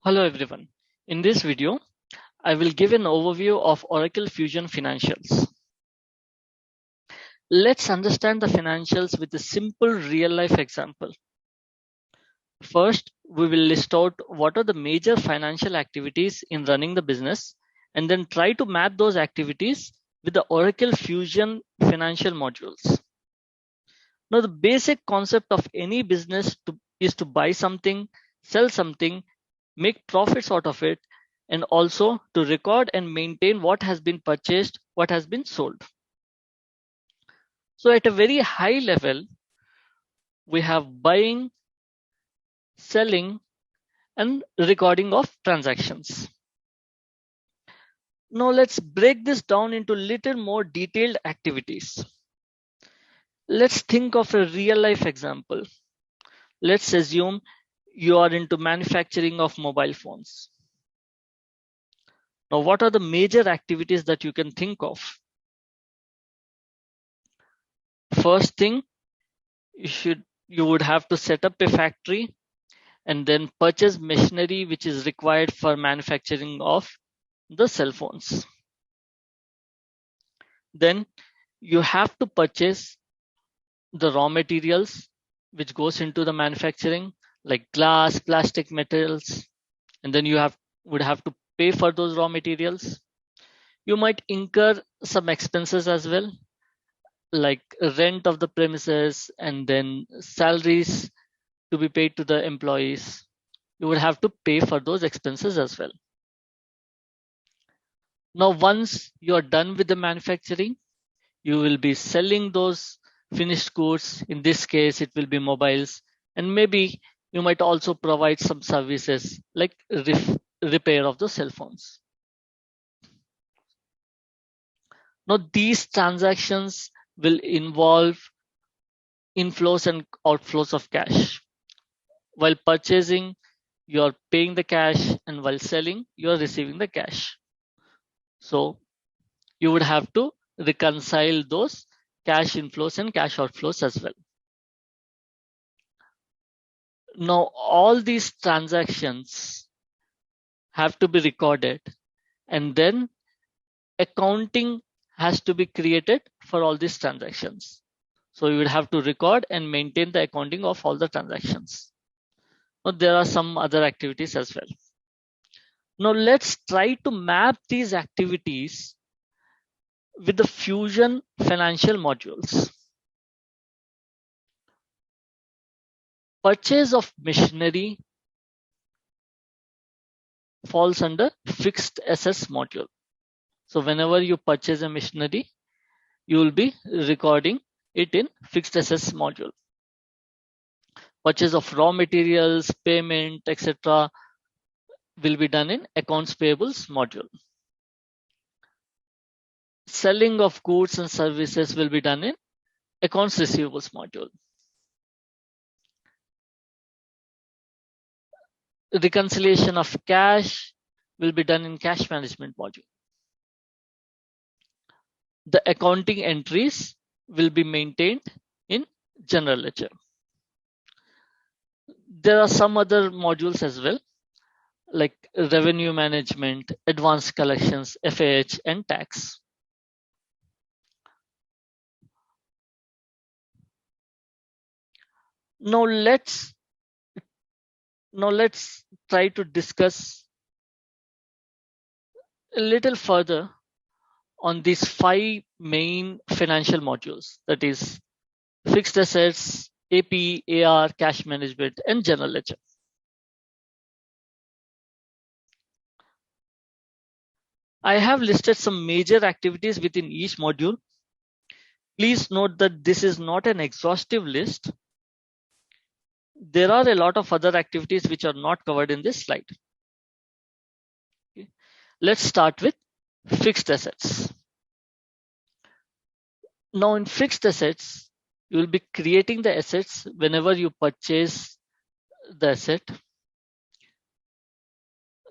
Hello everyone. In this video, I will give an overview of Oracle Fusion Financials. Let's understand the financials with a simple real-life example. First, we will list out what are the major financial activities in running the business and then try to map those activities with the Oracle Fusion financial modules. Now, the basic concept of any business is to buy something, sell something, make profits out of it, and also to record and maintain what has been purchased, what has been sold. So at a very high level, we have buying, selling, and recording of transactions. Now let's break this down into little more detailed activities. Let's think of a real life example. Let's assume you are into manufacturing of mobile phones. Now, what are the major activities that you can think of? First thing, you would have to set up a factory and then purchase machinery which is required for manufacturing of the cell phones. Then you have to purchase the raw materials which goes into the manufacturing, like glass, plastic, metals, and then you would have to pay for those raw materials. You might incur some expenses as well, like rent of the premises and then salaries to be paid to the employees. You would have to pay for those expenses as well. Now, once you're done with the manufacturing, you will be selling those finished goods. In this case, it will be mobiles, and maybe you might also provide some services like repair of the cell phones. Now, these transactions will involve inflows and outflows of cash. While purchasing, you're paying the cash, and while selling, you're receiving the cash. So you would have to reconcile those cash inflows and cash outflows as well. Now, all these transactions have to be recorded, and then accounting has to be created for all these transactions. So you would have to record and maintain the accounting of all the transactions. Now, there are some other activities as well. Now, let's try to map these activities with the Fusion financial modules. Purchase of machinery falls under fixed assets module. So whenever you purchase a machinery, you will be recording it in fixed assets module. Purchase of raw materials, payment, etc. will be done in accounts payables module. Selling of goods and services will be done in accounts receivables module. Reconciliation of cash will be done in cash management module. The accounting entries will be maintained in general ledger. There are some other modules as well, like revenue management, advanced collections, FAH, and tax. Now let's try to discuss a little further on these 5 main financial modules, that is fixed assets, AP, AR, cash management, and general ledger. I have listed some major activities within each module. Please note that this is not an exhaustive list. There are a lot of other activities which are not covered in this slide. Okay. Let's start with fixed assets. Now, in fixed assets, you will be creating the assets whenever you purchase the asset.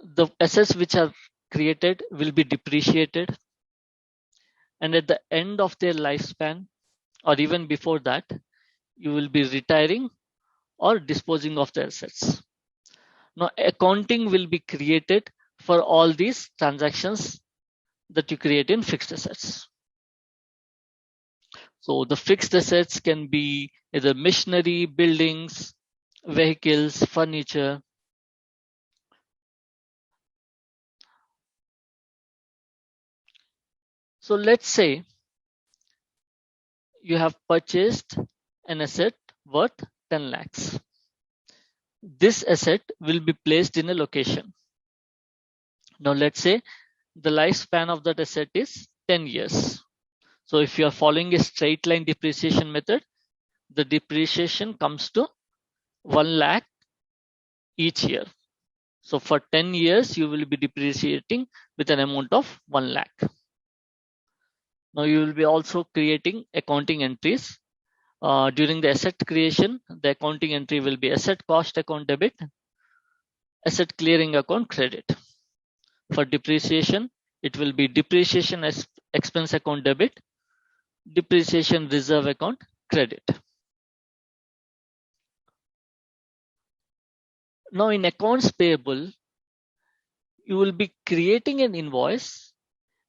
The assets which are created will be depreciated, and at the end of their lifespan, or even before that, you will be retiring or disposing of the assets. Now accounting will be created for all these transactions that you create in fixed assets. So the fixed assets can be either machinery, buildings, vehicles, furniture. So let's say you have purchased an asset worth 10 lakhs. This asset will be placed in a location. Now let's say the lifespan of that asset is 10 years. So if you are following a straight line depreciation method, the depreciation comes to 1 lakh each year. So for 10 years, you will be depreciating with an amount of 1 lakh. Now you will be also creating accounting entries. During the asset creation, the accounting entry will be asset cost account debit, asset clearing account credit. For depreciation, it will be depreciation expense account debit, depreciation reserve account credit. Now in accounts payable, you will be creating an invoice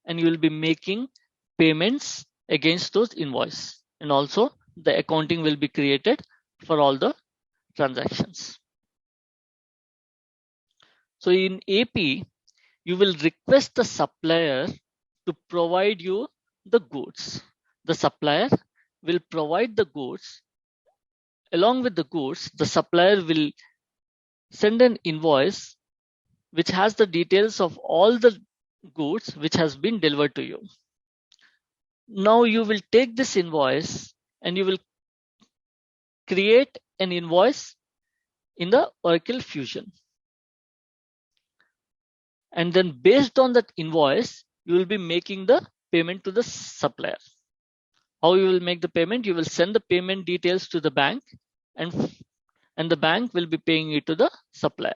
and you will be making payments against those invoices. And also the accounting will be created for all the transactions. So in AP, you will request the supplier to provide you the goods. The supplier will provide the goods. Along with the goods, the supplier will send an invoice which has the details of all the goods which has been delivered to you. Now you will take this invoice and you will create an invoice in the Oracle Fusion. And then based on that invoice, you will be making the payment to the supplier. How you will make the payment? You will send the payment details to the bank and the bank will be paying it to the supplier.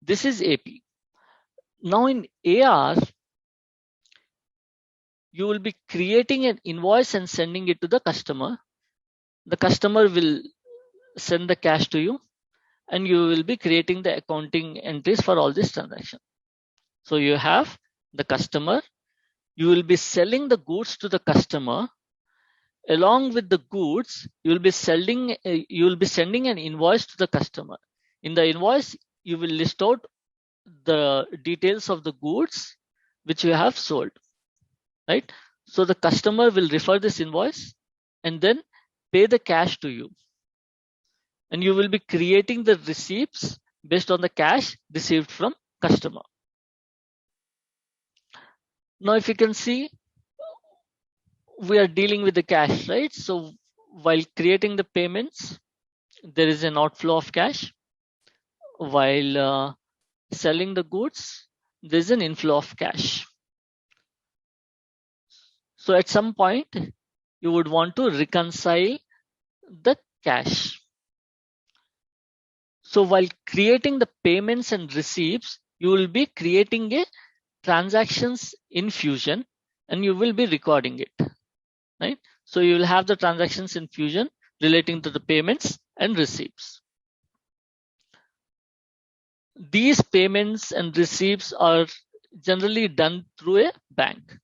This is AP. Now in AR, you will be creating an invoice and sending it to the customer. The customer will send the cash to you and you will be creating the accounting entries for all these transactions. So you have the customer, you will be selling the goods to the customer. Along with the goods, you will be sending an invoice to the customer. In the invoice, you will list out the details of the goods which you have sold, right? So the customer will refer this invoice and then pay the cash to you. And you will be creating the receipts based on the cash received from customer. Now, if you can see, we are dealing with the cash, right? So while creating the payments, there is an outflow of cash. While selling the goods, there is an inflow of cash. So at some point, you would want to reconcile the cash. So while creating the payments and receipts, you will be creating a transactions in Fusion and you will be recording it, right? So you will have the transactions in Fusion relating to the payments and receipts. These payments and receipts are generally done through a bank.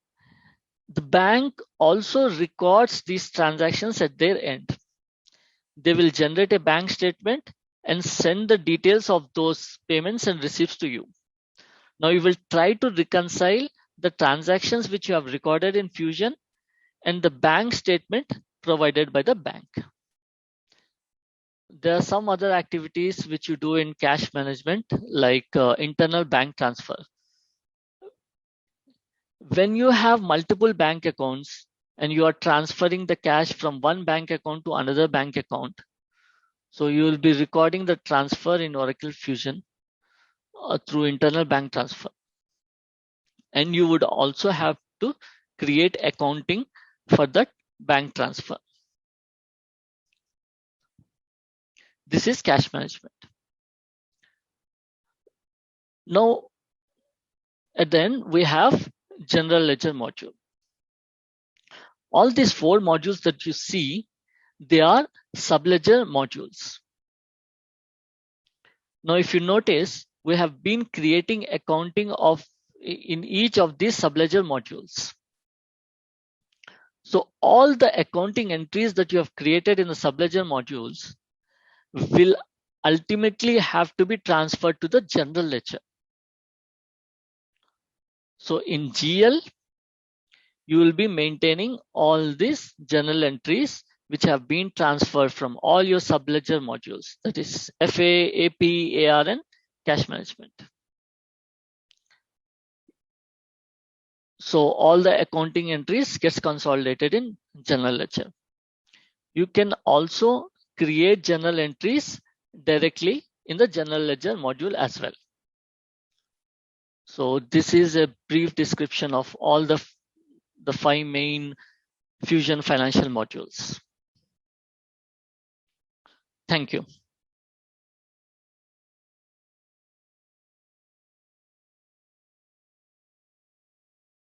The bank also records these transactions at their end. They will generate a bank statement and send the details of those payments and receipts to you. Now you will try to reconcile the transactions which you have recorded in Fusion and the bank statement provided by the bank. There are some other activities which you do in cash management, like internal bank transfer. When you have multiple bank accounts and you are transferring the cash from one bank account to another bank account, so you will be recording the transfer in Oracle Fusion through internal bank transfer. And you would also have to create accounting for that bank transfer. This is cash management. Now, at the end, we have general ledger module. All these four modules that you see, they are subledger modules. Now, if you notice, we have been creating accounting in each of these subledger modules. So all the accounting entries that you have created in the subledger modules will ultimately have to be transferred to the general ledger. So in GL, you will be maintaining all these journal entries which have been transferred from all your subledger modules, that is FA, AP, AR, and cash management. So all the accounting entries gets consolidated in general ledger. You can also create journal entries directly in the general ledger module as well. So this is a brief description of all the 5 main Fusion financial modules. Thank you.